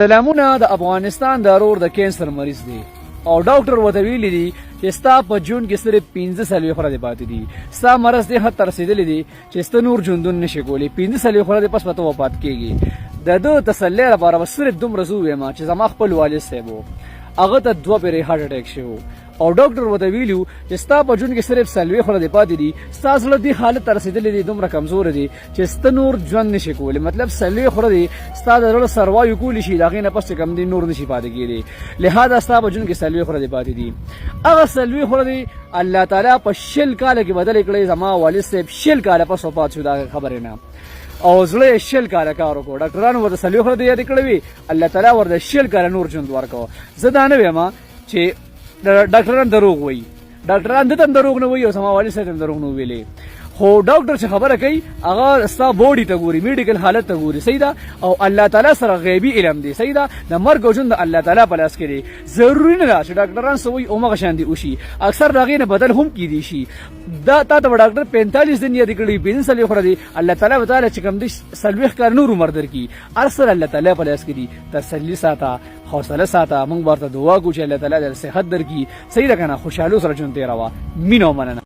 سلامونه د افغانستان د ارور د کینسر مریض دی او ډاکټر وته ویلي دي چې ستا په جون کې صرف 15 سالې خورا پاتې دي. ستا مرض دې حد ته رسېدلی دی چې ستا نور ژوندون نشي کولی. 15 سالې خورا پس به ته وفات کېږي. د ده تسلی لپاره به صرف دومره زه ووایم چې زما خپل والد صاحب و، هغه ته 2 پیرې هارټ اټیک شوی او ډاکټر ورته ویلي و چې ستا په ژوند کې صرف 40 خورا پاتې دي. ستا زړه دې حالت ته رسېدلی دی، دومره کمزوره دی چې ستا نور ژوند نشي کولی. مطلب 40 خورا دی ستا د زړه سروایو کولی شي، د هغې نه پس چې کم دی نور نشي پاتې کېدی. لهذا ستا په ژوند کې 40 خورا پاتې دي. هغه 40 خورا دی الله تعالی په 60 کاله کې بدلې کړی. زما والد صاحب 60 کاله پس وفات شو، دا خبرې نه او زړه یې 60 کاله کار وکړو. ډاکټرانو ورته 40 خورا یادې کړې وي، الله تعالی ورته 60 کاله نور ژوند ورکړو. زه دا نه وایم چې ډاکټران دروغ وایي، ډاکټران دته هم دروغ نه وایي او زما والد صاحب هم دروغ نه ویلي. خو ډاکټر چې خبره کوي هغه ستا بوډي ته ګوري، میډیکل حالت ته ګوري، صحیح ده. او الله تعالی سره غیبي علم دی، صحیح ده. د مرګ او ژوند د الله تعالی په لاس کې دی. ضروري نه ده چې ډاکټران څه وایي همغه شان دي وشي، اکثر د هغې نه بدل هم کیدی شي. دا تا ته به ډاکټر 45 دن یادې کړي، 15 سالې خورا دی. الله تعالی به تعالی چې کوم دی 40 کال نور عمر درکړي. هر څه الله تعالی په لاس کې دي. تسلي ساته، حوصله ساته. موږ ورته دعا کوو چې الله تعالی د صحت درکړي، صحیح ده که نه. خوشحالو سره ژوند تېروه. مینه او مننه.